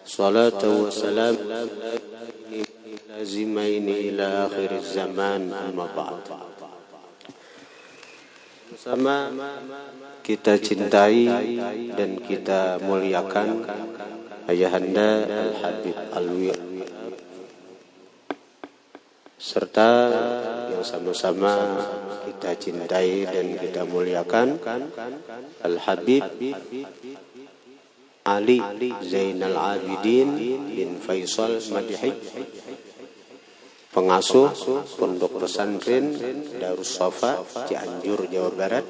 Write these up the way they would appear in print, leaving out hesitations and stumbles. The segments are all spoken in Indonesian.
salatu wassalam lazimaini ila akhir zaman, amma ba'd. Bersama kita cintai dan kita muliakan Ayahanda Al-Habib Alwi, serta yang sama-sama kita cintai dan kita muliakan Al-Habib Ali Zainal Abidin bin Faisal Madhi, pengasuh Pondok Pesantren Darus Safa Cianjur, Jawa Barat.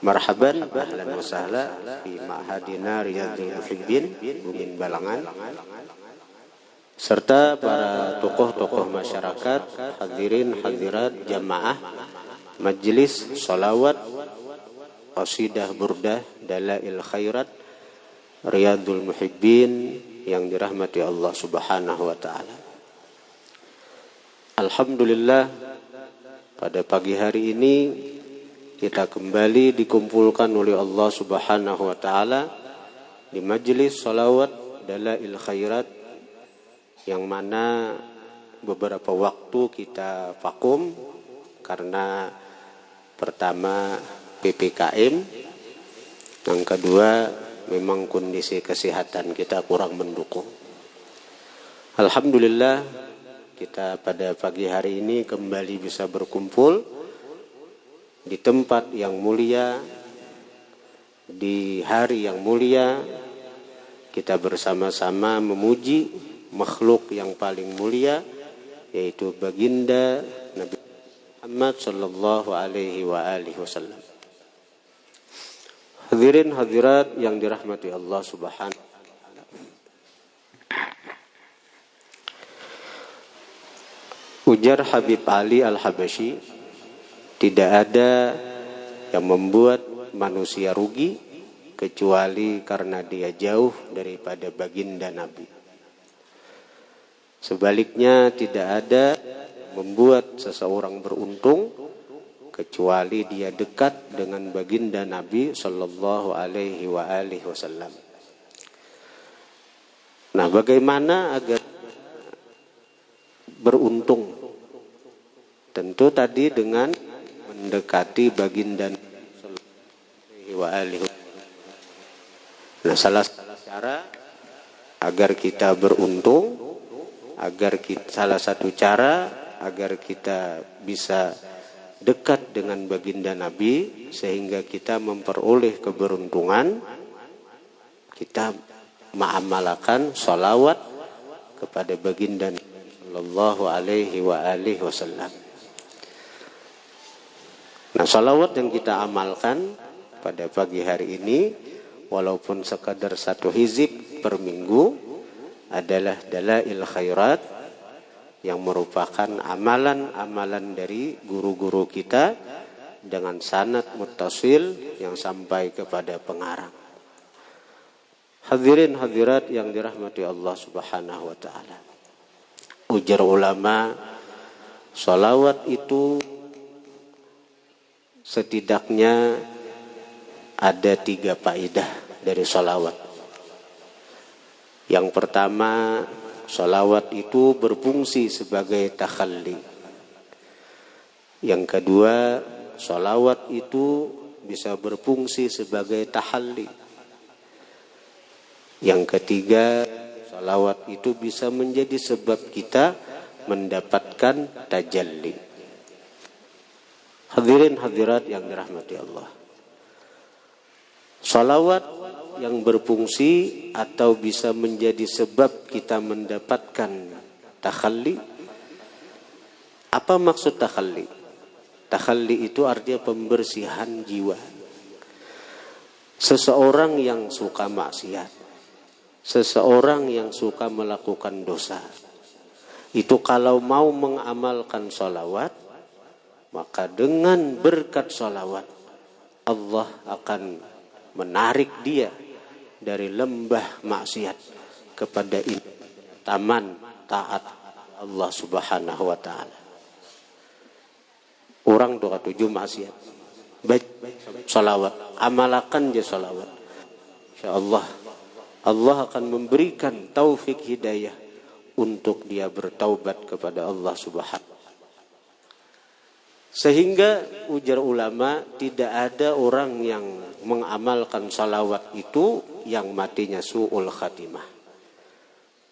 Marhaban, ahlan wa sahla fi ma'hadina Riyadhul Muhibbin Bukit Balangan, serta para tokoh-tokoh masyarakat, hadirin hadirat jamaah majelis sholawat qasidah burdah dalail khairat Riyadhul Muhibbin yang dirahmati Allah Subhanahu wa taala. Alhamdulillah, pada pagi hari ini kita kembali dikumpulkan oleh Allah Subhanahu wa taala di majelis sholawat dalail khairat, yang mana beberapa waktu kita vakum karena pertama PPKM, yang kedua memang kondisi kesehatan kita kurang mendukung. Alhamdulillah, kita pada pagi hari ini kembali bisa berkumpul di tempat yang mulia, di hari yang mulia. Kita bersama-sama memuji makhluk yang paling mulia, yaitu baginda Nabi Muhammad sallallahu alaihi wa alihi wasallam. Hadirin hadirat yang dirahmati Allah Subhanahu wa taala. Ujar Habib Ali Al-Habasyi, tidak ada yang membuat manusia rugi kecuali karena dia jauh daripada baginda Nabi. Sebaliknya, tidak ada membuat seseorang beruntung kecuali dia dekat dengan baginda Nabi sallallahu alaihi wa alihi wasallam. Nah, bagaimana agar beruntung? Tentu tadi dengan mendekati baginda Nabi sallallahu alaihi wa alihi wasallam. Nah, salah satu cara agar kita beruntung, salah satu cara agar kita bisa dekat dengan baginda Nabi sehingga kita memperoleh keberuntungan, kita mengamalkan salawat kepada baginda Nabi sallallahu alaihi wa alihi wasallam. Nah, salawat yang kita amalkan pada pagi hari ini, walaupun sekadar 1 hizib per minggu, adalah dalail khairat, yang merupakan amalan-amalan dari guru-guru kita dengan sanad muttasil yang sampai kepada pengarang. Hadirin hadirat yang dirahmati Allah Subhanahu wa taala. Ujar ulama, salawat itu setidaknya ada 3 faedah dari salawat. Yang pertama, salawat itu berfungsi sebagai takhalli. Yang kedua, salawat itu bisa berfungsi sebagai tahalli. Yang ketiga, salawat itu bisa menjadi sebab kita mendapatkan tajalli. Hadirin hadirat yang dirahmati Allah, salawat yang berfungsi atau bisa menjadi sebab kita mendapatkan takhalli. Apa maksud takhalli? Takhalli itu artinya pembersihan jiwa. Seseorang yang suka maksiat, seseorang yang suka melakukan dosa, itu kalau mau mengamalkan salawat, maka dengan berkat salawat Allah akan menarik dia dari lembah maksiat kepada taman taat Allah Subhanahu wa taala. Orang doa 7 maksiat, baik salawat, amalakan je salawat, insyaallah Allah akan memberikan taufik hidayah untuk dia bertaubat kepada Allah Subhanahu. Sehingga ujar ulama, tidak ada orang yang mengamalkan salawat itu yang matinya su'ul khatimah.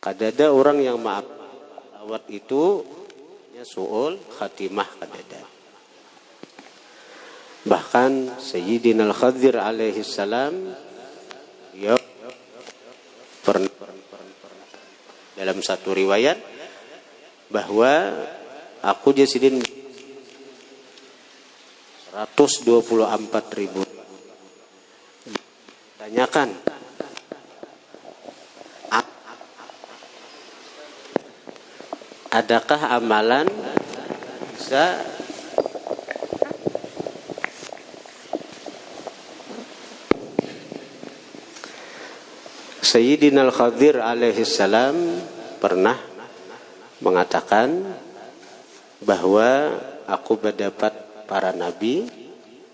Kadada orang yang salawat itu ya su'ul khatimah kadada. Bahkan Sayyidina Al-Khadir alaihi salam ya dalam satu riwayat bahwa aku jasidin 124.000. Tanyakan, adakah amalan bisa Sayyidina Al-Khadir alaihi salam pernah mengatakan bahwa aku berdapat para nabi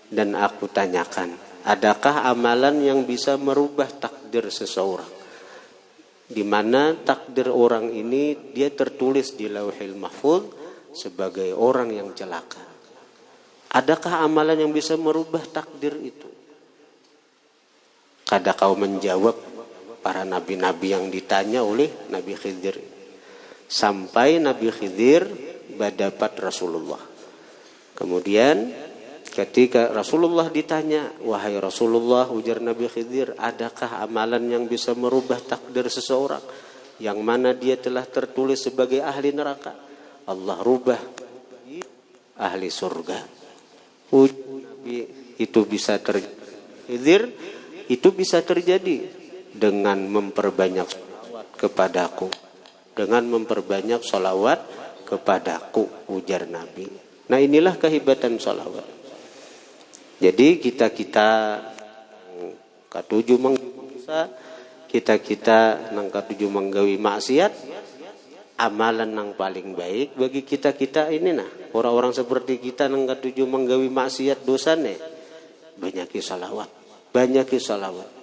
dan aku tanyakan, adakah amalan yang bisa merubah takdir seseorang, di mana takdir orang ini dia tertulis di Lauhil Mahfuz sebagai orang yang celaka. Adakah amalan yang bisa merubah takdir itu? Kada kau menjawab para nabi-nabi yang ditanya oleh Nabi Khidir, sampai Nabi Khidir berdapat Rasulullah. Kemudian ketika Rasulullah ditanya, wahai Rasulullah, ujar Nabi Khidir, adakah amalan yang bisa merubah takdir seseorang yang mana dia telah tertulis sebagai ahli neraka, Allah rubah ahli surga? Itu bisa terjadi. Khidir, itu bisa terjadi dengan memperbanyak salawat kepadaku, dengan memperbanyak salawat kepadaku, ujar Nabi. Nah, inilah kehebatan salawat. Jadi kita katuju mengdosa, kita nang katuju menggawi maksiat, amalan yang paling baik bagi kita ini nah, orang-orang seperti kita nang katuju menggawi maksiat dosane, banyaki salawat, banyaki salawat.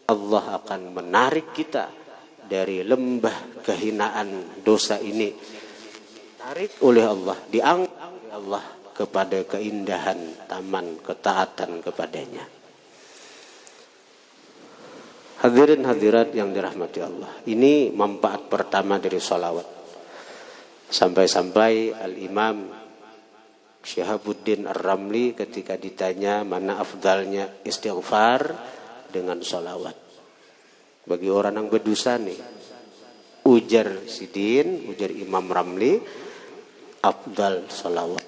Allah akan menarik kita dari lembah kehinaan dosa ini, tarik oleh Allah, diangkat Allah kepada keindahan taman ketaatan kepadanya. Hadirin hadirat yang dirahmati Allah, ini manfaat pertama dari salawat. Sampai-sampai Al-Imam Syihabuddin Ar-Ramli ketika ditanya mana afdalnya istighfar dengan salawat bagi orang yang berdosa nih, ujar Imam Ramli, afdal salawat.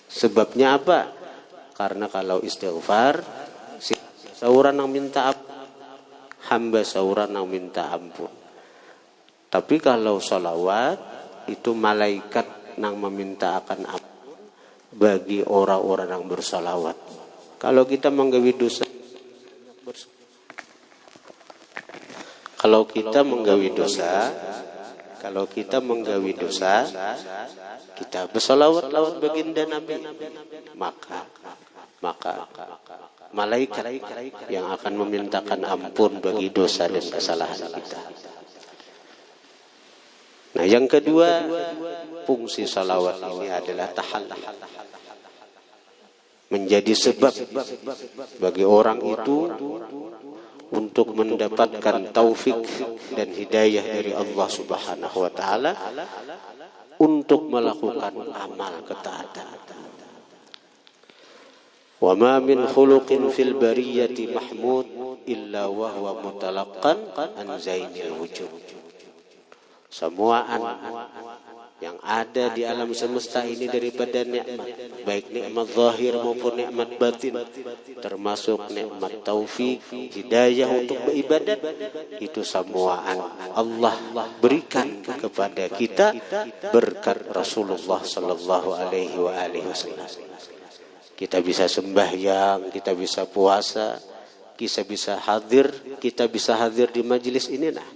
Sebabnya apa? Karena kalau istighfar seorang yang minta hamba seorang yang minta ampun. Tapi kalau salawat itu malaikat yang meminta akan ampun bagi orang-orang yang bersalawat. Kalau kita menggawi dosa, kalau kita menggawi dosa, kita bersalawat-lawat baginda Nabi, maka malaikat yang akan memintakan ampun bagi dosa dan kesalahan kita. Nah, yang kedua, fungsi salawat ini adalah tahallul, menjadi sebab bagi orang itu untuk mendapatkan taufik dan hidayah dari Allah Subhanahu wa taala untuk melakukan amal ketaatan. Wa ma min khuluqin fil bariyati mahmud illa wa huwa mutalaqqan an zainil wujud. Semua yang ada di alam semesta ini daripada nikmat, baik nikmat zahir maupun nikmat batin, termasuk nikmat taufik, hidayah untuk beribadat, itu semua Allah berikan kepada kita berkat Rasulullah sallallahu alaihi wasallam. Kita bisa sembahyang, kita bisa puasa, kita bisa hadir di majelis ini nah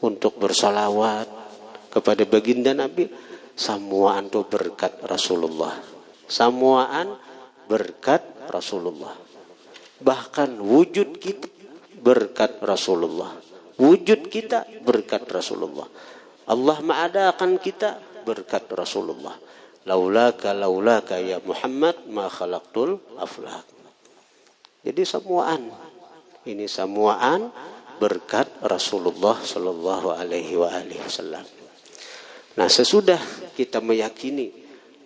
untuk bersalawat kepada baginda Nabi. Samuaan itu berkat Rasulullah. Samuaan berkat Rasulullah. Bahkan wujud kita berkat Rasulullah. Wujud kita berkat Rasulullah. Allah mengadakan kita berkat Rasulullah. Laulaka ya Muhammad ma khalaqtul aflak. Jadi samuan. Ini samuan berkat Rasulullah sallallahu alaihi wasallam. Nah, sesudah kita meyakini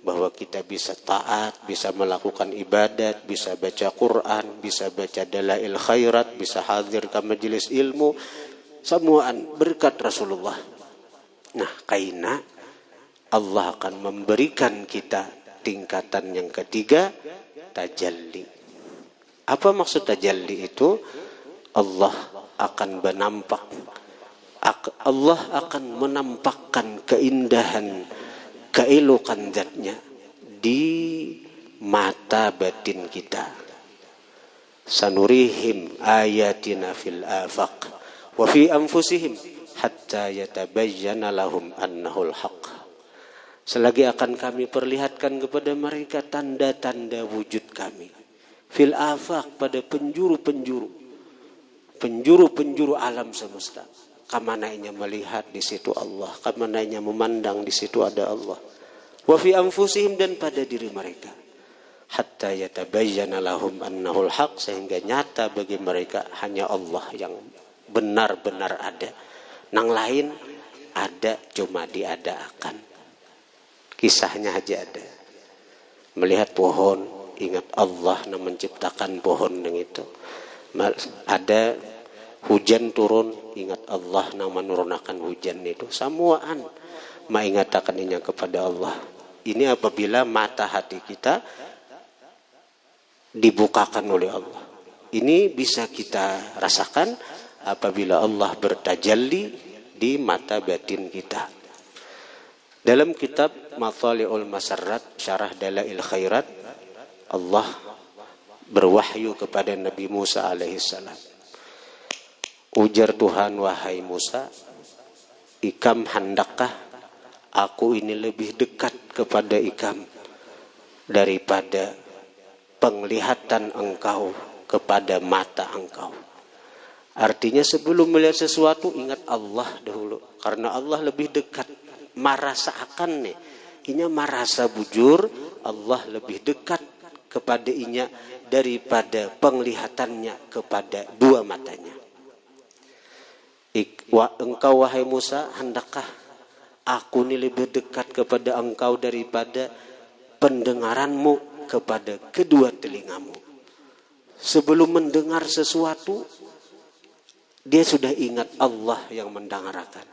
bahwa kita bisa taat, bisa melakukan ibadat, bisa baca Quran, bisa baca dalail khairat, bisa hadir ke majelis ilmu, samuan berkat Rasulullah. Nah, kaina Allah akan memberikan kita tingkatan yang ketiga, tajalli. Apa maksud tajalli itu? Allah akan menampakkan keindahan, keelokan zatnya di mata batin kita. Sanurihim ayatina fil afaq wa fi anfusihim hatta yatabayyana lahum annahul haqq. Selagi akan kami perlihatkan kepada mereka tanda-tanda wujud kami. Fil afaq, pada penjuru-penjuru alam semesta. Kamananya melihat, di situ Allah. Kamananya memandang, di situ ada Allah. Wa fi anfusihim, dan pada diri mereka. Hatta yatabayyana lahum annahul haq, sehingga nyata bagi mereka hanya Allah yang benar-benar ada. Nang lain ada cuma diadakan. Kisahnya aja ada. Melihat pohon, ingat Allah yang menciptakan pohon yang itu. Ada hujan turun, ingat Allah yang menurunkan hujan itu. Samuaan mengingatkannya kepada Allah. Ini apabila mata hati kita dibukakan oleh Allah. Ini bisa kita rasakan apabila Allah bertajalli di mata batin kita. Dalam kitab Mathali'ul Masarrat, Syarah Dalail Khairat, Allah berwahyu kepada Nabi Musa alaihissalam. Ujar Tuhan, wahai Musa, ikam handakkah aku ini lebih dekat kepada ikam daripada penglihatan engkau kepada mata engkau. Artinya sebelum melihat sesuatu ingat Allah dahulu, karena Allah lebih dekat. Marasa akan nih, inya marasa bujur, Allah lebih dekat kepada inya daripada penglihatannya kepada dua matanya. Engkau wahai Musa, hendakkah aku ini lebih dekat kepada engkau daripada pendengaranmu kepada kedua telingamu. Sebelum mendengar sesuatu, dia sudah ingat Allah yang mendengarkan.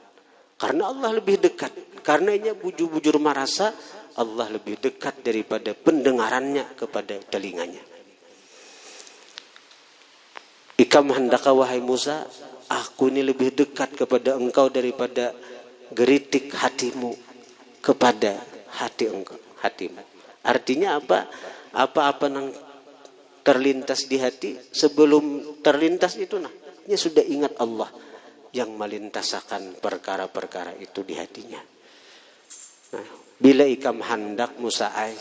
Karena Allah lebih dekat. Karenanya bujur-bujur merasa Allah lebih dekat daripada pendengarannya kepada telinganya. Ikam handaka wahai Musa, aku ini lebih dekat kepada engkau daripada geritik hatimu kepada hatimu. Artinya apa? Apa-apa yang terlintas di hati, sebelum terlintas itu dia sudah ingat Allah yang melintasakan perkara-perkara itu di hatinya. Nah, bila ikam hendak Musa'ai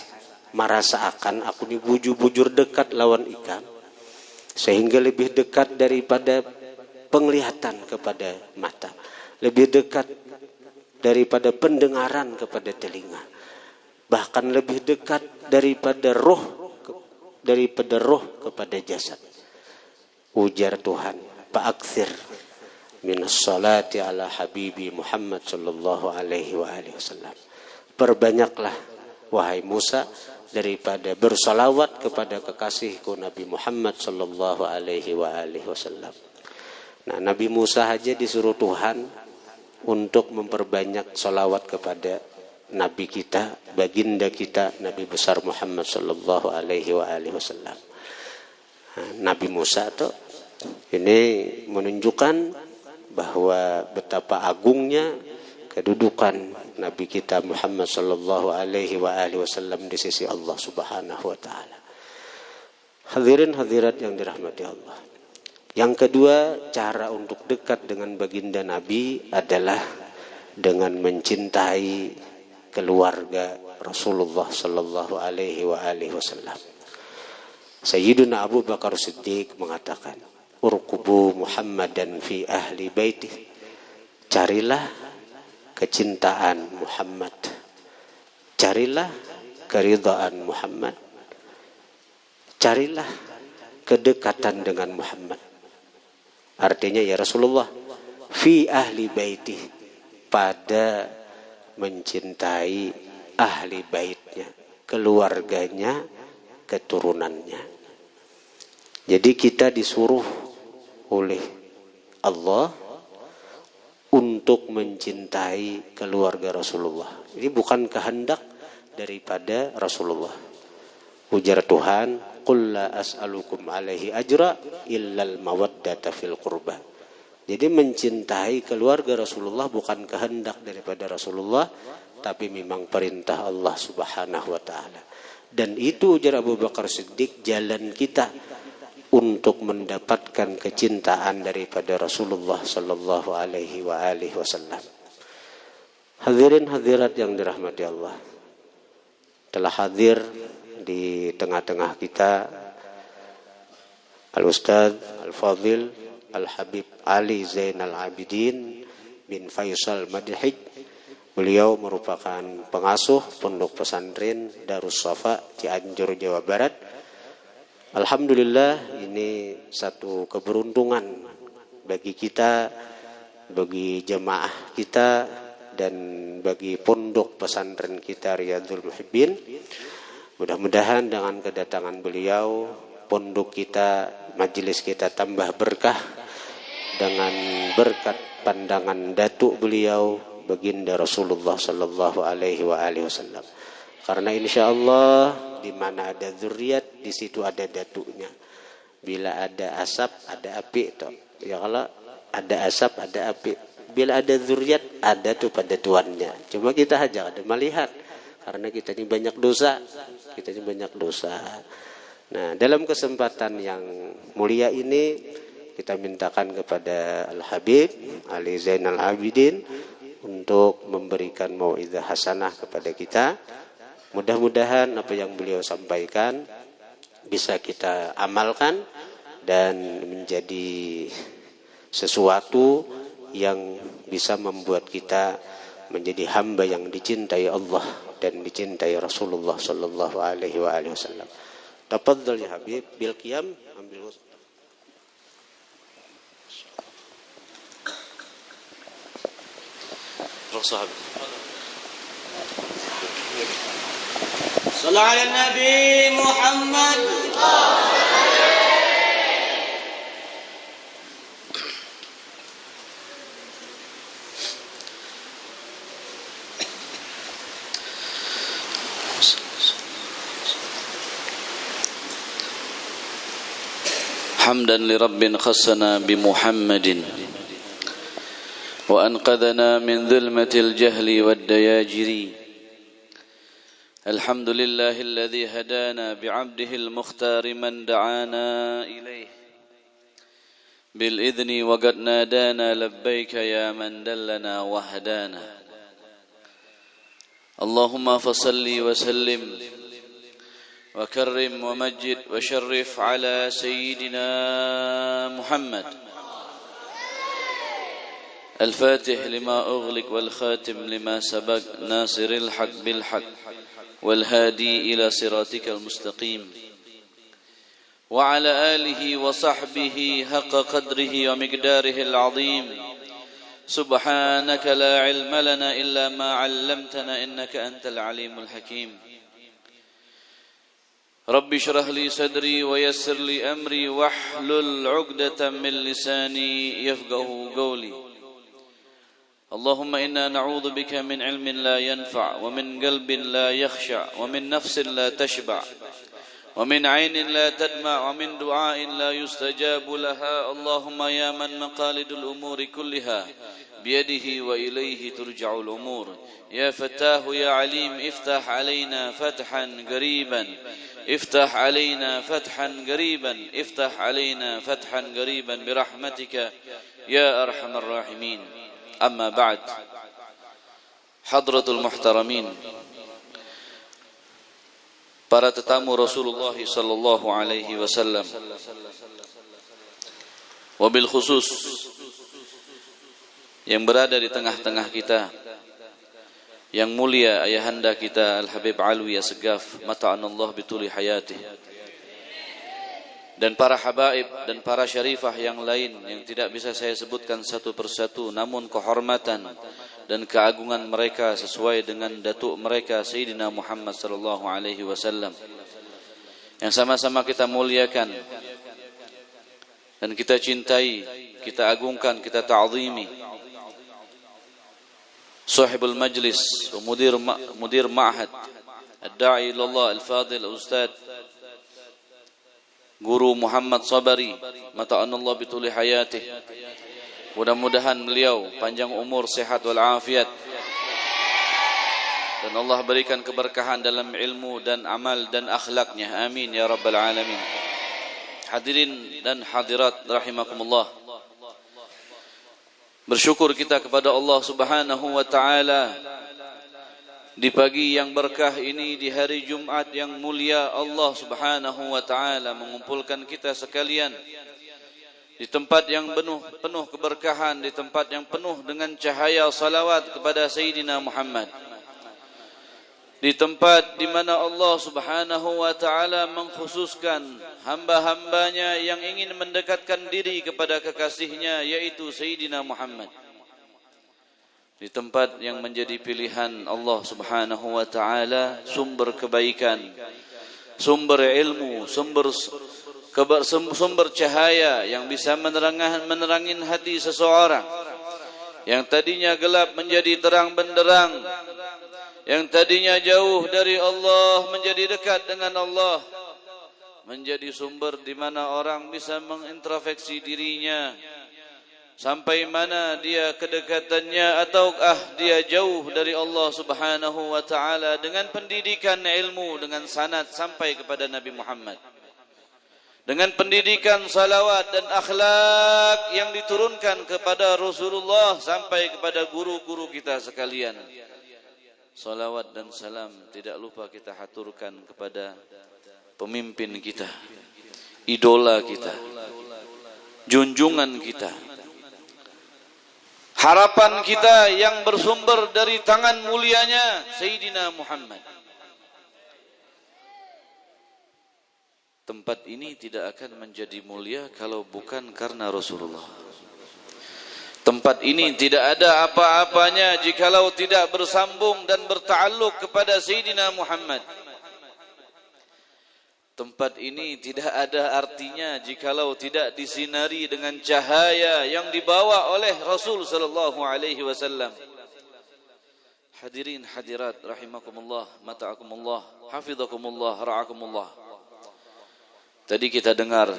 merasa akan aku dibujur-bujur dekat lawan ikam, sehingga lebih dekat daripada penglihatan kepada mata, lebih dekat daripada pendengaran kepada telinga, bahkan lebih dekat daripada roh kepada jasad. Ujar Tuhan, fa'aktsir minas salati ala habibi Muhammad sallallahu alaihi wasallam. Perbanyaklah wahai Musa daripada bersalawat kepada kekasihku Nabi Muhammad sallallahu alaihi wasallam. Nah, Nabi Musa aja disuruh Tuhan untuk memperbanyak salawat kepada Nabi kita, baginda kita, Nabi besar Muhammad sallallahu alaihi wasallam. Nabi Musa tuh ini menunjukkan bahwa betapa agungnya kedudukan Nabi kita Muhammad sallallahu alaihi wasallam di sisi Allah Subhanahu wa taala. Hadirin hadirat yang dirahmati Allah. Yang kedua, cara untuk dekat dengan baginda Nabi adalah dengan mencintai keluarga Rasulullah sallallahu alaihi wasallam. Sayyiduna Abu Bakar Siddiq mengatakan, urqubu Muhammadan fi ahli baitih. Carilah kecintaan Muhammad. Carilah keridhaan Muhammad. Carilah kedekatan dengan Muhammad. Artinya ya Rasulullah, fi ahli baitih, pada mencintai ahli baitnya, keluarganya, keturunannya. Jadi kita disuruh oleh Allah untuk mencintai keluarga Rasulullah. Ini bukan kehendak daripada Rasulullah. Ujar Tuhan, qul la as'alukum alaihi ajra illal mawaddata fil qurba. Jadi mencintai keluarga Rasulullah bukan kehendak daripada Rasulullah, tapi memang perintah Allah Subhanahu wa taala. Dan itu ujar Abu Bakar Siddiq, jalan kita untuk mendapatkan kecintaan daripada Rasulullah sallallahu alaihi wasallam. Hadirin hadirat yang dirahmati Allah, telah hadir di tengah-tengah kita Al-Ustadz Al-Fadhil Al-Habib Ali Zainal Abidin bin Faisal Madhij. Beliau merupakan pengasuh pondok pesantren Darus Safa Cianjur, Jawa Barat. Alhamdulillah, ini satu keberuntungan bagi kita, bagi jemaah kita, dan bagi pondok pesantren kita Riyadhul Muhibbin. Mudah-mudahan dengan kedatangan beliau, pondok kita, majelis kita tambah berkah dengan berkat pandangan datuk beliau, baginda Rasulullah sallallahu alaihi wasallam. Karena insya Allah di mana ada zuriat, di situ ada datuknya. Bila ada asap, ada api. Toh. Ya kalau ada asap, ada api. Bila ada zuriat, ada tuh pada tuannya. Cuma kita aja ada melihat. Karena kita ini banyak dosa. Kita ini banyak dosa. Nah, dalam kesempatan yang mulia ini, kita mintakan kepada Al-Habib Ali Zainal Abidin untuk memberikan mau'izah hasanah kepada kita. Mudah-mudahan apa yang beliau sampaikan bisa kita amalkan dan menjadi sesuatu yang bisa membuat kita menjadi hamba yang dicintai Allah dan dicintai Rasulullah sallallahu alaihi wasallam. Tafadhal ya Habib bil qiyam, ambil Rasul. صلى على النبي محمد. حمدا لرب خصنا بمحمد وأنقذنا من ظلمة الجهل والدياجر. الحمد لله الذي هدانا بعبده المختار من دعانا إليه بالإذن وقد نادانا لبيك يا من دلنا وهدانا. اللهم فصل وسلم وكرم ومجد وشرف على سيدنا محمد الفاتح لما أغلق والخاتم لما سبق ناصر الحق بالحق والهادي إلى صراطك المستقيم وعلى آله وصحبه حق قدره ومقداره العظيم. سبحانك لا علم لنا إلا ما علمتنا إنك أنت العليم الحكيم. رب اشرح لي صدري ويسر لي أمري واحلل عقدة من لساني يفقه قولي. اللهم إنا نعوذ بك من علم لا ينفع ومن قلب لا يخشع ومن نفس لا تشبع ومن عين لا تدمع ومن دعاء لا يستجاب لها. اللهم يا من مقاليد الأمور كلها بيده وإليه ترجع الأمور. يا فتاه يا عليم افتح علينا فتحا قريبا افتح علينا فتحا قريبا افتح علينا فتحا قريبا برحمتك يا أرحم الراحمين. أما بعد. Hadratul Muhtaramin, para tetamu Rasulullah sallallahu alaihi wasallam, wabil khusus yang berada di tengah-tengah kita, yang mulia ayahanda kita Al-Habib Alwi Assegaf, mata'anallah bituli hayatih, dan para habaib dan para syarifah yang lain yang tidak bisa saya sebutkan satu persatu, namun kehormatan dan keagungan mereka sesuai dengan datuk mereka Sayyidina Muhammad sallallahu alaihi wasallam yang sama-sama kita muliakan dan kita cintai, kita agungkan, kita ta'zimi. Sahibul majlis wa mudir ma'had ad-da'i ilallah al-fadil al-ustad Guru Muhammad Sabari, mata'anallah bituli hayatih. Mudah-mudahan beliau panjang umur, sehat walafiat, dan Allah berikan keberkahan dalam ilmu dan amal dan akhlaknya. Amin ya rabbal alamin. Hadirin dan hadirat rahimakumullah, bersyukur kita kepada Allah Subhanahu wa taala di pagi yang berkah ini, di hari Jumat yang mulia. Allah Subhanahu wa taala mengumpulkan kita sekalian di tempat yang penuh keberkahan, di tempat yang penuh dengan cahaya salawat kepada Sayyidina Muhammad, di tempat di mana Allah Subhanahu wa taala mengkhususkan hamba-hambanya yang ingin mendekatkan diri kepada kekasihnya, yaitu Sayyidina Muhammad, di tempat yang menjadi pilihan Allah Subhanahu wa taala, sumber kebaikan, sumber ilmu, sumber cahaya yang bisa menerangin hati seseorang yang tadinya gelap menjadi terang benderang, yang tadinya jauh dari Allah menjadi dekat dengan Allah, menjadi sumber di mana orang bisa mengintrospeksi dirinya, sampai mana dia kedekatannya ataukah dia jauh dari Allah Subhanahu wa taala, dengan pendidikan ilmu, dengan sanad sampai kepada Nabi Muhammad, dengan pendidikan salawat dan akhlak yang diturunkan kepada Rasulullah sampai kepada guru-guru kita sekalian. Salawat dan salam tidak lupa kita haturkan kepada pemimpin kita, idola kita, junjungan kita, harapan kita yang bersumber dari tangan mulianya Sayyidina Muhammad. Tempat ini tidak akan menjadi mulia kalau bukan karena Rasulullah. Tempat ini tidak ada apa-apanya jikalau tidak bersambung dan berta'alluq kepada Sayyidina Muhammad. Tempat ini tidak ada artinya jikalau tidak disinari dengan cahaya yang dibawa oleh Rasul sallallahu alaihi wasallam. Hadirin hadirat rahimakumullah, mata'akumullah, hafizakumullah, ra'akumullah. Tadi kita dengar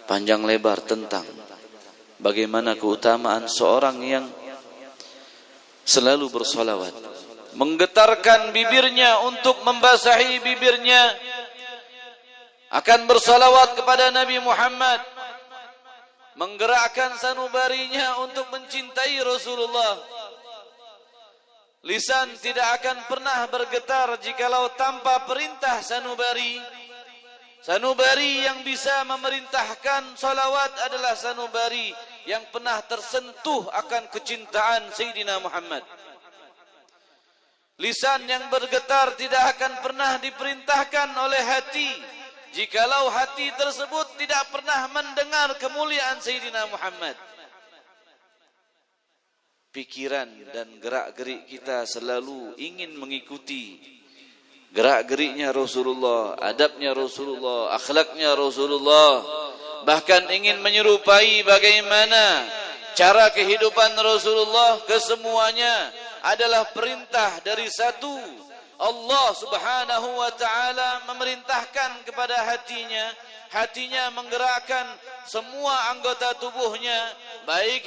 panjang lebar tentang bagaimana keutamaan seorang yang selalu bersolawat, menggetarkan bibirnya untuk membasahi bibirnya akan bersalawat kepada Nabi Muhammad, menggerakkan sanubarinya untuk mencintai Rasulullah. Lisan tidak akan pernah bergetar jikalau tanpa perintah sanubari. Sanubari yang bisa memerintahkan salawat adalah sanubari yang pernah tersentuh akan kecintaan Sayyidina Muhammad. Lisan yang bergetar tidak akan pernah diperintahkan oleh hati jikalau hati tersebut tidak pernah mendengar kemuliaan Sayyidina Muhammad. Pikiran dan gerak-gerik kita selalu ingin mengikuti gerak-geriknya Rasulullah, adabnya Rasulullah, akhlaknya Rasulullah, bahkan ingin menyerupai bagaimana cara kehidupan Rasulullah. Kesemuanya adalah perintah dari satu Allah Subhanahu wa taala memerintahkan kepada hatinya. Hatinya menggerakkan semua anggota tubuhnya, baik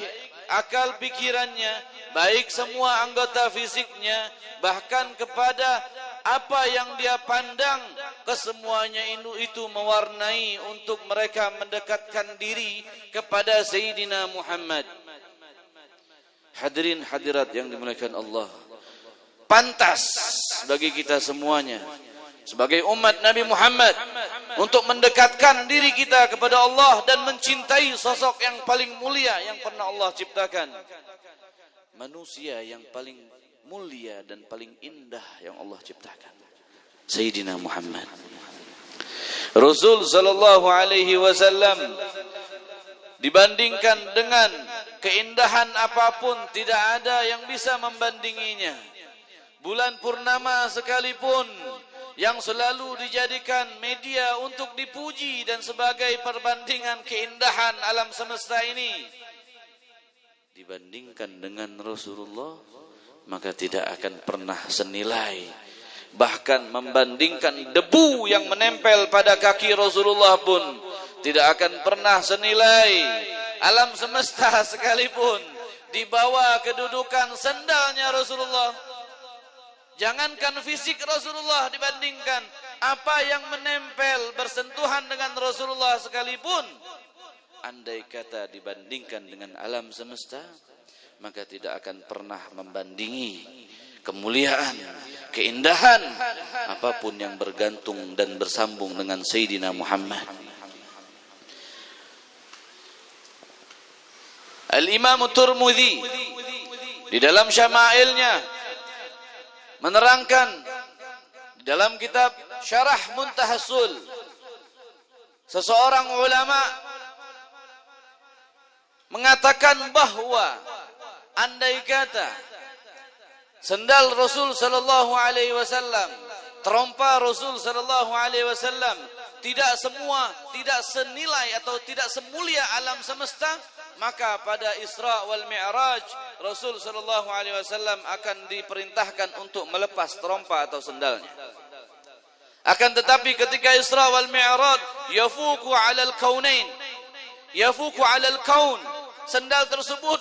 akal pikirannya, baik semua anggota fisiknya, bahkan kepada apa yang dia pandang, kesemuanya itu mewarnai untuk mereka mendekatkan diri kepada Sayyidina Muhammad. Hadirin hadirat yang dimuliakan Allah, pantas bagi kita semuanya sebagai umat Nabi Muhammad untuk mendekatkan diri kita kepada Allah dan mencintai sosok yang paling mulia yang pernah Allah ciptakan. Manusia yang paling mulia dan paling indah yang Allah ciptakan, Sayyidina Muhammad. Rasul sallallahu alaihi wasallam dibandingkan dengan keindahan apapun tidak ada yang bisa membandinginya. Bulan purnama sekalipun yang selalu dijadikan media untuk dipuji dan sebagai perbandingan keindahan alam semesta ini, dibandingkan dengan Rasulullah maka tidak akan pernah senilai. Bahkan membandingkan debu yang menempel pada kaki Rasulullah pun tidak akan pernah senilai. Alam semesta sekalipun di bawah kedudukan sendalnya Rasulullah. Jangankan fisik Rasulullah dibandingkan, apa yang menempel bersentuhan dengan Rasulullah sekalipun, andai kata dibandingkan dengan alam semesta, maka tidak akan pernah membandingi kemuliaan, keindahan apapun yang bergantung dan bersambung dengan Sayyidina Muhammad. Al-Imam Tirmidzi di dalam Syama'ilnya menerangkan di dalam kitab Syarah Muntahassul, seseorang ulama mengatakan bahwa andai kata sendal Rasul sallallahu alaihi wasallam, terompa Rasul sallallahu alaihi wasallam tidak senilai atau tidak semulia alam semesta, maka pada Isra wal Mi'raj Rasul sallallahu alaihi wasallam akan diperintahkan untuk melepas terompa atau sendalnya. Akan tetapi ketika Isra wal Mi'raj yafuku 'alal kaunain, yafuku 'alal kaun, sendal tersebut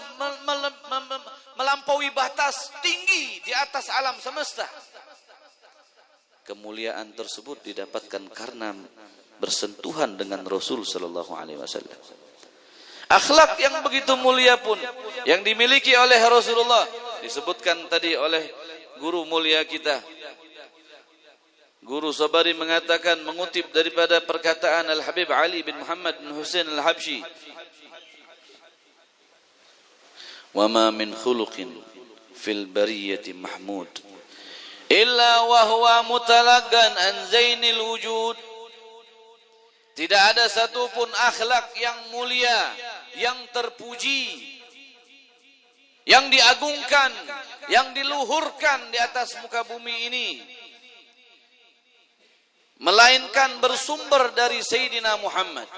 melampaui batas tinggi di atas alam semesta. Kemuliaan tersebut didapatkan karena bersentuhan dengan Rasul sallallahu alaihi wasallam. Akhlak yang begitu mulia pun yang dimiliki oleh Rasulullah disebutkan tadi oleh guru mulia kita. Guru Sabari mengatakan, mengutip daripada perkataan Al-Habib Ali bin Muhammad bin Husain Al-Habsyi, "Wa ma min khuluqin fil bariyati mahmud illa wa huwa mutalaggan an zainil wujud." Tidak ada satupun akhlak yang mulia, yang terpuji, yang diagungkan, yang diluhurkan di atas muka bumi ini, melainkan bersumber dari Sayyidina Muhammad.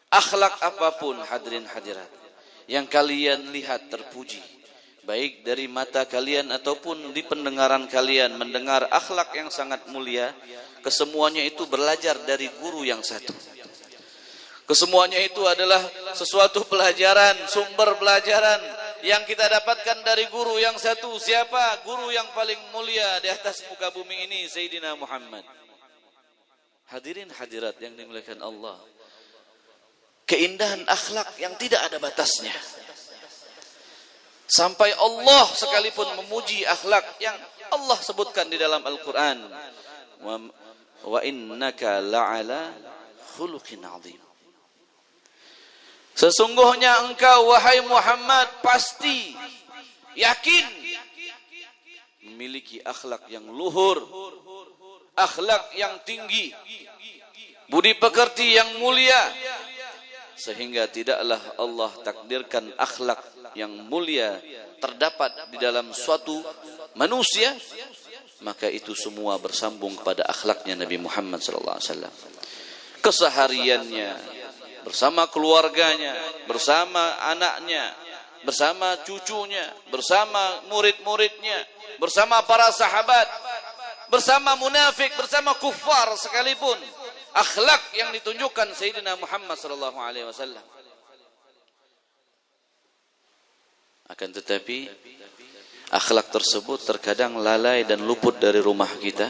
Akhlak apapun hadirin hadirat yang kalian lihat terpuji, baik dari mata kalian ataupun di pendengaran kalian mendengar akhlak yang sangat mulia, kesemuanya itu belajar dari guru yang satu. Kesemuanya itu adalah sesuatu pelajaran, sumber pelajaran yang kita dapatkan dari guru yang satu. Siapa? Guru yang paling mulia di atas muka bumi ini, Sayyidina Muhammad. Hadirin hadirat yang dimuliakan Allah, keindahan akhlak yang tidak ada batasnya. Sampai Allah sekalipun memuji akhlak yang Allah sebutkan di dalam Al-Quran. Wa innaka la'ala khuluqin 'adzim. Sesungguhnya engkau wahai Muhammad pasti yakin memiliki akhlak yang luhur, akhlak yang tinggi, budi pekerti yang mulia, sehingga tidaklah Allah takdirkan akhlak yang mulia terdapat di dalam suatu manusia, maka itu semua bersambung pada akhlaknya Nabi Muhammad SAW. Kesehariannya bersama keluarganya, bersama anaknya, bersama cucunya, bersama murid-muridnya, bersama para sahabat, bersama munafik, bersama kuffar sekalipun, akhlak yang ditunjukkan Sayyidina Muhammad SAW. Akan tetapi akhlak tersebut terkadang lalai dan luput dari rumah kita,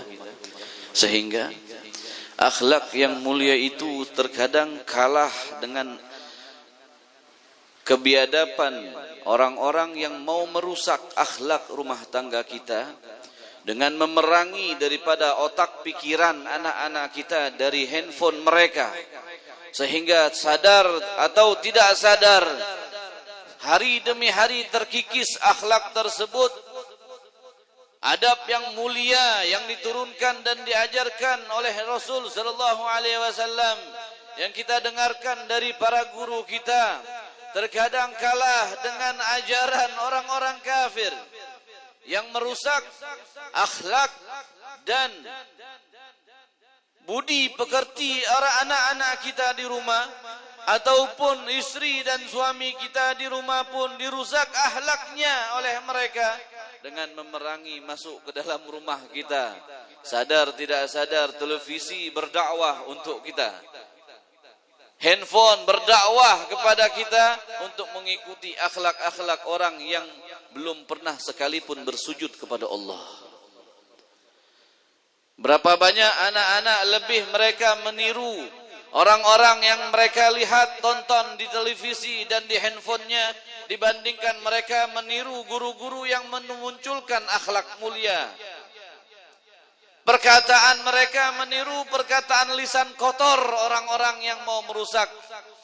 sehingga akhlak yang mulia itu terkadang kalah dengan kebiadaban orang-orang yang mau merusak akhlak rumah tangga kita dengan memerangi daripada otak pikiran anak-anak kita dari handphone mereka, sehingga sadar atau tidak sadar hari demi hari terkikis akhlak tersebut. Adab yang mulia yang diturunkan dan diajarkan oleh Rasul sallallahu alaihi wasallam yang kita dengarkan dari para guru kita terkadang kalah dengan ajaran orang-orang kafir yang merusak akhlak dan budi pekerti anak-anak kita di rumah, ataupun istri dan suami kita di rumah pun dirusak akhlaknya oleh mereka dengan memerangi masuk ke dalam rumah kita. Sadar tidak sadar televisi berdakwah untuk kita, handphone berdakwah kepada kita untuk mengikuti akhlak-akhlak orang yang belum pernah sekalipun bersujud kepada Allah. Berapa banyak anak-anak lebih mereka meniru orang-orang yang mereka lihat tonton di televisi dan di handphonenya dibandingkan mereka meniru guru-guru yang memunculkan akhlak mulia. Perkataan mereka meniru perkataan lisan kotor orang-orang yang mau merusak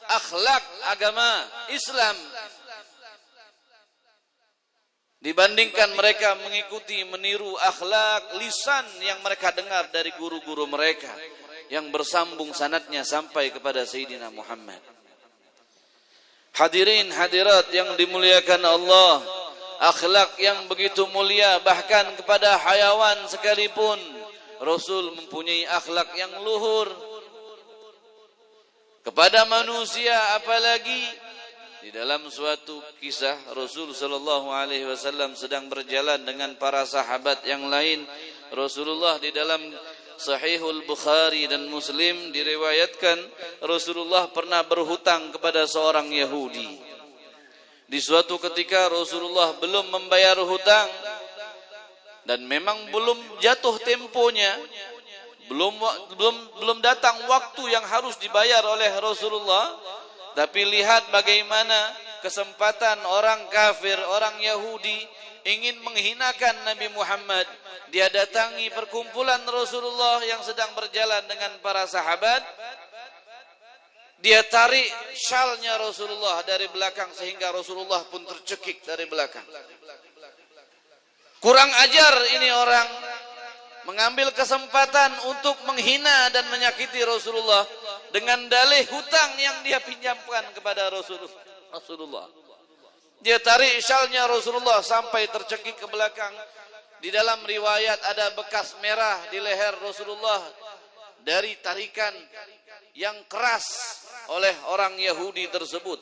akhlak agama Islam, dibandingkan mereka mengikuti meniru akhlak lisan yang mereka dengar dari guru-guru mereka yang bersambung sanadnya sampai kepada Sayyidina Muhammad. Hadirin hadirat yang dimuliakan Allah, akhlak yang begitu mulia bahkan kepada hayawan sekalipun Rasul mempunyai akhlak yang luhur. Kepada manusia apalagi, di dalam suatu kisah Rasul sallallahu alaihi wasallam sedang berjalan dengan para sahabat yang lain. Rasulullah di dalam Sahihul Bukhari dan Muslim diriwayatkan Rasulullah pernah berhutang kepada seorang Yahudi. Di suatu ketika Rasulullah belum membayar hutang dan memang belum jatuh temponya, belum datang waktu yang harus dibayar oleh Rasulullah, tapi lihat bagaimana kesempatan orang kafir, orang Yahudi ingin menghinakan Nabi Muhammad. Dia datangi perkumpulan Rasulullah yang sedang berjalan dengan para sahabat. Dia tarik syalnya Rasulullah dari belakang sehingga Rasulullah pun tercekik dari belakang. Kurang ajar ini orang, mengambil kesempatan untuk menghina dan menyakiti Rasulullah dengan dalih hutang yang dia pinjamkan kepada Rasulullah. Dia tarik syalnya Rasulullah sampai tercekik ke belakang. Di dalam riwayat ada bekas merah di leher Rasulullah dari tarikan yang keras oleh orang Yahudi tersebut.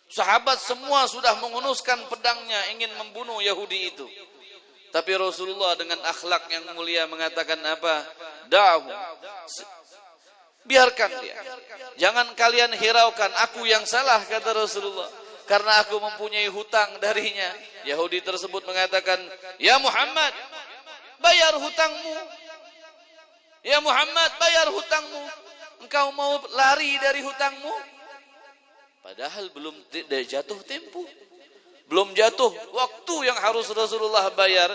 Sahabat semua sudah menghunuskan pedangnya ingin membunuh Yahudi itu. Tapi Rasulullah dengan akhlak yang mulia mengatakan apa? Da'hu. Biarkan dia. Jangan kalian hiraukan, aku yang salah, kata Rasulullah. Karena aku mempunyai hutang darinya. Yahudi tersebut mengatakan, ya Muhammad, bayar hutangmu. Ya Muhammad, bayar hutangmu. Engkau mau lari dari hutangmu? Padahal belum jatuh tempo. Belum jatuh waktu yang harus Rasulullah bayar.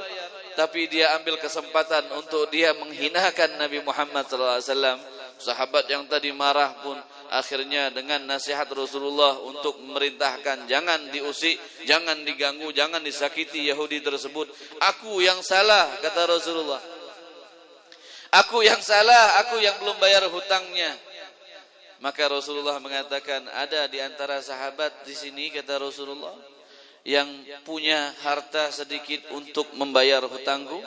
Tapi dia ambil kesempatan untuk dia menghinakan Nabi Muhammad SAW. Sahabat yang tadi marah pun akhirnya dengan nasihat Rasulullah untuk memerintahkan jangan diusik, jangan diganggu, jangan disakiti Yahudi tersebut. Aku yang salah, kata Rasulullah. Aku yang salah, aku yang belum bayar hutangnya. Maka Rasulullah mengatakan, ada di antara sahabat di sini, kata Rasulullah, yang punya harta sedikit untuk membayar hutangku.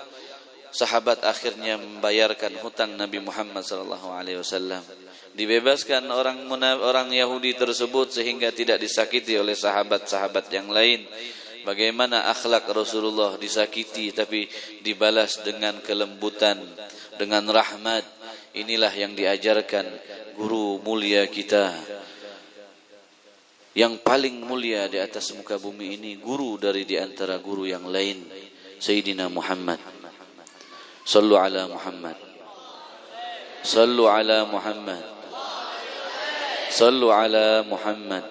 Sahabat akhirnya membayarkan hutang Nabi Muhammad SAW. Dibebaskan orang Yahudi tersebut sehingga tidak disakiti oleh sahabat-sahabat yang lain. Bagaimana akhlak Rasulullah, disakiti tapi dibalas dengan kelembutan, dengan rahmat. Inilah yang diajarkan guru mulia kita. Yang paling mulia di atas muka bumi ini, guru dari di antara guru yang lain, Sayyidina Muhammad. Sallu ala Muhammad. Sallu ala Muhammad. Sallu ala Muhammad.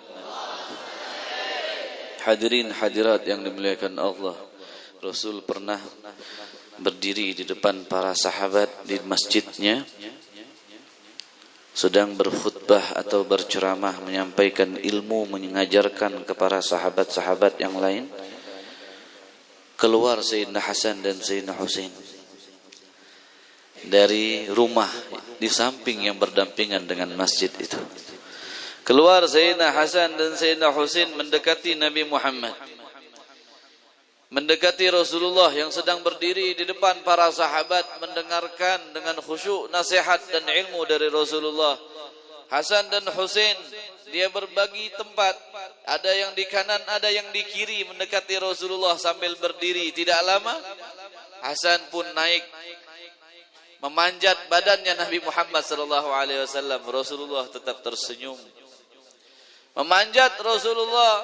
Hadirin hadirat yang dimuliakan Allah. Rasul pernah berdiri di depan para sahabat di masjidnya, sedang berkhutbah atau berceramah, menyampaikan ilmu, mengajarkan kepada sahabat-sahabat yang lain. Keluar Sayyidina Hasan dan Sayyidina Husain dari rumah di samping yang berdampingan dengan masjid itu. Keluar Sayyidina Hasan dan Sayyidina Husain mendekati Nabi Muhammad, mendekati Rasulullah yang sedang berdiri di depan para sahabat, mendengarkan dengan khusyuk nasihat dan ilmu dari Rasulullah. Hasan dan Husain dia berbagi tempat, ada yang di kanan, ada yang di kiri, mendekati Rasulullah sambil berdiri. Tidak lama Hasan pun naik memanjat badannya Nabi Muhammad SAW. Rasulullah tetap tersenyum. Memanjat Rasulullah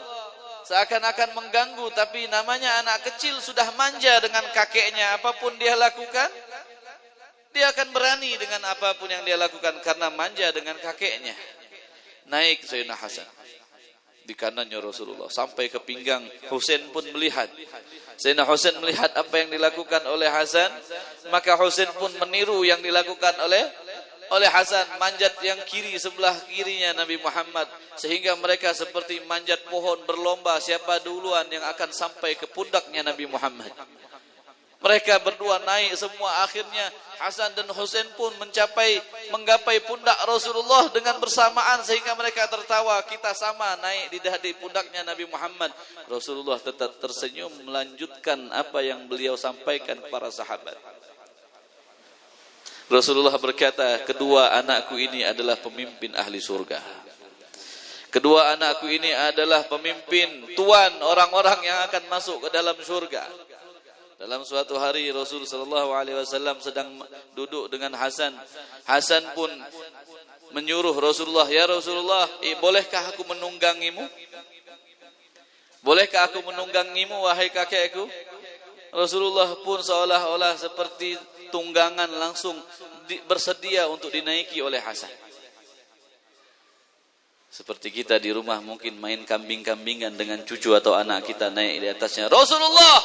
seakan-akan mengganggu, tapi namanya anak kecil sudah manja dengan kakeknya. Apapun dia lakukan, dia akan berani dengan apapun yang dia lakukan karena manja dengan kakeknya. Naik Sayyidina Hasan di kanannya Rasulullah sampai ke pinggang. Husain pun melihat. Sayyidina Husain melihat apa yang dilakukan oleh Hasan, maka Husain pun meniru yang dilakukan oleh Hasan, manjat yang kiri, sebelah kirinya Nabi Muhammad, sehingga mereka seperti manjat pohon berlomba siapa duluan yang akan sampai ke pundaknya Nabi Muhammad. Mereka berdua naik semua, akhirnya Hasan dan Husain pun menggapai pundak Rasulullah dengan bersamaan, sehingga mereka tertawa. Kita sama naik di pundaknya Nabi Muhammad. Rasulullah tetap tersenyum melanjutkan apa yang beliau sampaikan kepada sahabat. Rasulullah berkata, kedua anakku ini adalah pemimpin ahli surga. Kedua anakku ini adalah pemimpin, tuan orang-orang yang akan masuk ke dalam surga. Dalam suatu hari Rasulullah SAW sedang duduk dengan Hasan. Hasan pun menyuruh Rasulullah, ya Rasulullah, bolehkah aku menunggangimu? Bolehkah aku menunggangimu wahai kakekku? Rasulullah pun seolah-olah seperti tunggangan langsung bersedia untuk dinaiki oleh Hasan. Seperti kita di rumah mungkin main kambing-kambingan dengan cucu atau anak kita naik di atasnya. Rasulullah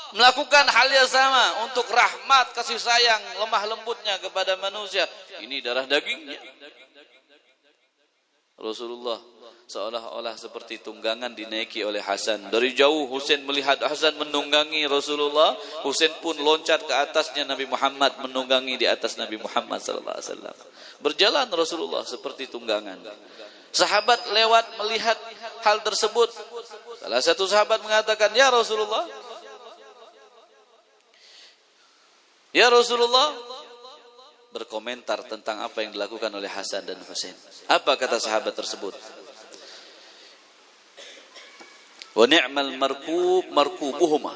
melakukan hal yang sama untuk rahmat, kasih sayang, lemah lembutnya kepada manusia. Ini darah dagingnya. Rasulullah seolah-olah seperti tunggangan dinaiki oleh Hasan. Dari jauh Husain melihat Hasan menunggangi Rasulullah. Husain pun loncat ke atasnya Nabi Muhammad, menunggangi di atas Nabi Muhammad SAW. Berjalan Rasulullah seperti tunggangan. Sahabat lewat melihat hal tersebut. Salah satu sahabat mengatakan, ya Rasulullah, berkomentar tentang apa yang dilakukan oleh Hasan dan Husain. Apa kata sahabat tersebut? Wa ni'mal markubuhuma.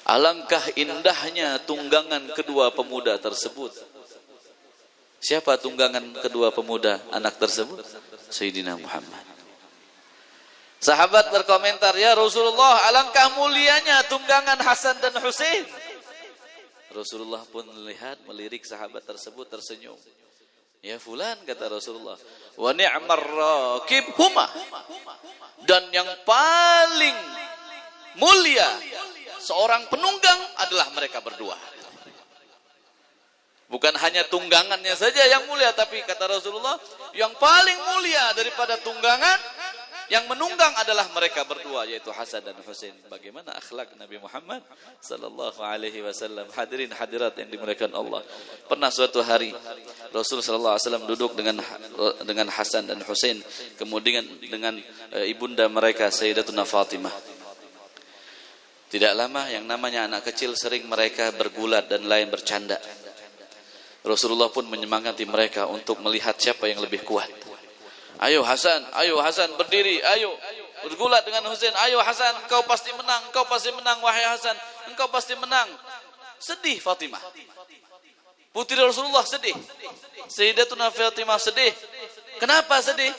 Alangkah indahnya tunggangan kedua pemuda tersebut. Siapa tunggangan kedua pemuda anak tersebut? Sayyidina Muhammad. Sahabat berkomentar, ya Rasulullah, alangkah mulianya tunggangan Hasan dan Husain. Rasulullah pun melirik sahabat tersebut, tersenyum. Ya fulan, kata Rasulullah, wa ni'mar rakibhuma, dan yang paling mulia seorang penunggang adalah mereka berdua. Bukan hanya tunggangannya saja yang mulia, tapi kata Rasulullah, yang paling mulia daripada tunggangan, yang menunggang adalah mereka berdua, yaitu Hasan dan Husain. Bagaimana akhlak Nabi Muhammad sallallahu alaihi wasallam. Hadirin hadirat yang dimuliakan Allah. Pernah suatu hari Rasul sallallahu alaihi wasallam duduk dengan Hasan dan Husain, kemudian dengan ibunda mereka Sayyidatuna Fatimah. Tidak lama yang namanya anak kecil sering mereka bergulat dan lain bercanda. Rasulullah pun menyemangati mereka untuk melihat siapa yang lebih kuat. Ayo Hasan berdiri, ayo bergulat dengan Husain. Ayo Hasan, engkau pasti menang, wahai Hasan, engkau pasti menang. Sedih Fatimah, putri Rasulullah sedih. Sayyidatuna Fatimah sedih. Kenapa sedih?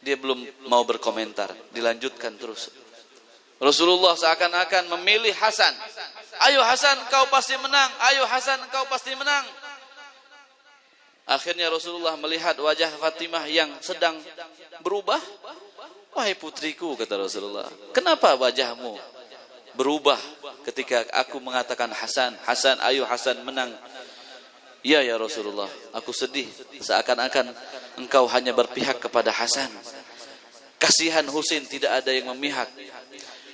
Dia belum mau berkomentar, dilanjutkan terus. Rasulullah seakan-akan memilih Hasan. Ayo Hasan, engkau pasti menang. Ayo Hasan, engkau pasti menang. Akhirnya Rasulullah melihat wajah Fatimah yang sedang berubah. Wahai putriku, kata Rasulullah, kenapa wajahmu berubah ketika aku mengatakan Hasan, Hasan, ayo Hasan menang. Ya Rasulullah, aku sedih seakan-akan engkau hanya berpihak kepada Hasan. Kasihan Husain, tidak ada yang memihak.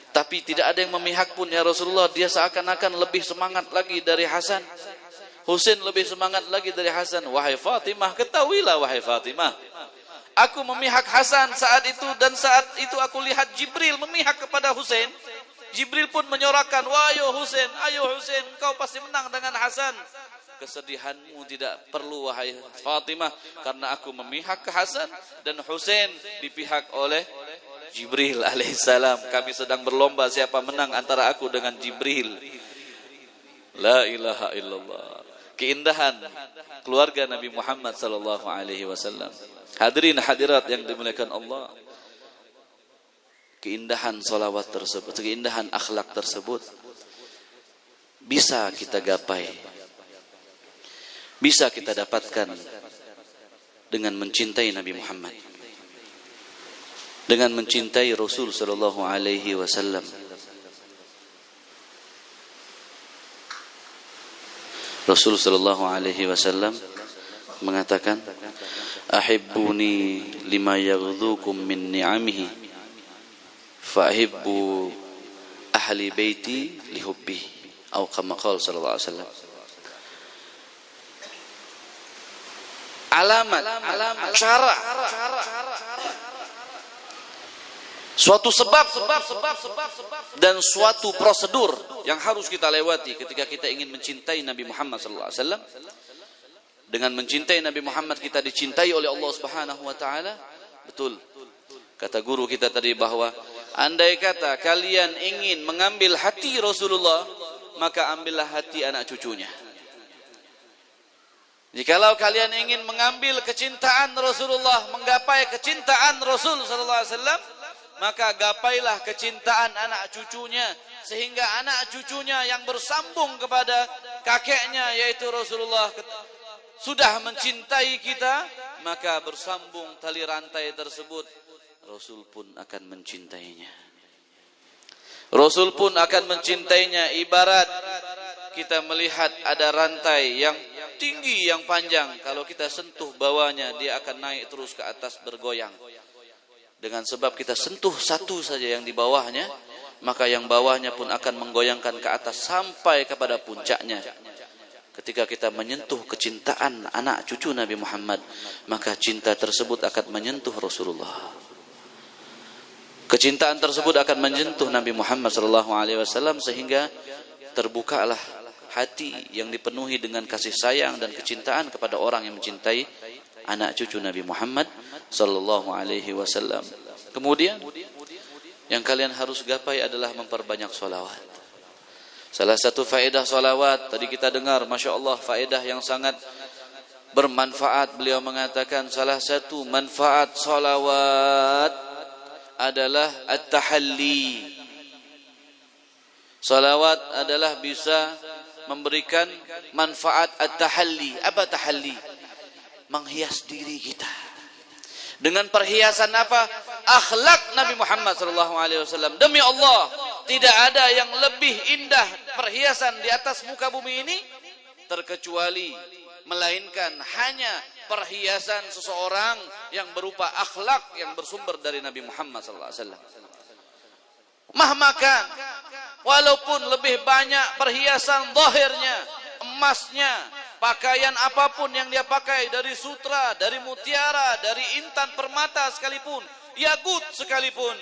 Tapi tidak ada yang memihak pun ya Rasulullah, dia seakan-akan lebih semangat lagi dari Hasan. Husain lebih semangat lagi dari Hasan. Wahai Fatimah, ketahuilah wahai Fatimah, aku memihak Hasan saat itu, dan saat itu aku lihat Jibril memihak kepada Husain. Jibril pun menyorakan, ayo Husain, engkau pasti menang dengan Hasan. Kesedihanmu tidak perlu wahai Fatimah, karena aku memihak ke Hasan dan Husain dipihak oleh Jibril alaihissalam. Kami sedang berlomba siapa menang antara aku dengan Jibril. La ilaha illallah. Keindahan keluarga Nabi Muhammad sallallahu alaihi wasallam. Hadirin hadirat yang dimuliakan Allah. Keindahan salawat tersebut, keindahan akhlak tersebut bisa kita gapai, bisa kita dapatkan dengan mencintai Nabi Muhammad, dengan mencintai Rasul sallallahu alaihi wasallam. Rasul sallallahu alaihi wasallam mengatakan, ahibbuni lima yaghdukum min ni'amihi fa ahibbu ahli baiti li hubbi, atau kama qala sallallahu alaihi wasallam. Alamat, cara, suatu sebab dan suatu prosedur yang harus kita lewati ketika kita ingin mencintai Nabi Muhammad sallallahu alaihi wasallam. Dengan mencintai Nabi Muhammad kita dicintai oleh Allah Subhanahu wa taala. Betul. Kata guru kita tadi bahwa andai kata kalian ingin mengambil hati Rasulullah, maka ambillah hati anak cucunya. Jikalau kalian ingin mengambil kecintaan Rasulullah, menggapai kecintaan Rasul sallallahu alaihi wasallam, maka gapailah kecintaan anak cucunya, sehingga anak cucunya yang bersambung kepada kakeknya yaitu Rasulullah sudah mencintai kita, maka bersambung tali rantai tersebut, Rasul pun akan mencintainya. Rasul pun akan mencintainya. Ibarat kita melihat ada rantai yang tinggi, yang panjang, kalau kita sentuh bawahnya, dia akan naik terus ke atas bergoyang. Dengan sebab kita sentuh satu saja yang di bawahnya, maka yang bawahnya pun akan menggoyangkan ke atas sampai kepada puncaknya. Ketika kita menyentuh kecintaan anak cucu Nabi Muhammad, maka cinta tersebut akan menyentuh Rasulullah. Kecintaan tersebut akan menyentuh Nabi Muhammad SAW, sehingga terbukalah hati yang dipenuhi dengan kasih sayang dan kecintaan kepada orang yang mencintai anak cucu Nabi Muhammad SAW. Kemudian yang kalian harus gapai adalah memperbanyak sholawat. Salah satu faedah salawat tadi kita dengar, Masya Allah, faedah yang sangat bermanfaat. Beliau mengatakan salah satu manfaat salawat adalah at-tahalli. Salawat adalah bisa memberikan manfaat at-tahalli. Apa tahalli? Menghias diri kita. Dengan perhiasan apa? Akhlak Nabi Muhammad SAW. Demi Allah, tidak ada yang lebih indah perhiasan di atas muka bumi ini terkecuali, melainkan hanya perhiasan seseorang yang berupa akhlak yang bersumber dari Nabi Muhammad SAW. Mahmakan, walaupun lebih banyak perhiasan zahirnya, emasnya, pakaian apapun yang dia pakai, dari sutra, dari mutiara, dari intan permata sekalipun, yakut sekalipun,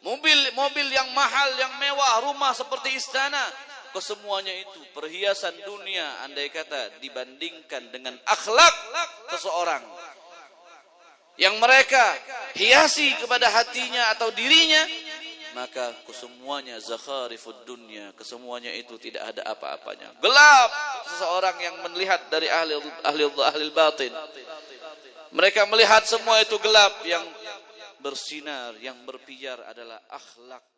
mobil yang mahal, yang mewah, rumah seperti istana, kesemuanya itu perhiasan dunia. Andai kata dibandingkan dengan akhlak seseorang yang mereka hiasi kepada hatinya atau dirinya, maka kesemuanya zakharifud dunya, kesemuanya itu tidak ada apa-apanya. Gelap seseorang yang melihat dari ahli batin. Mereka melihat semua itu gelap. Yang bersinar, yang berpijar adalah akhlak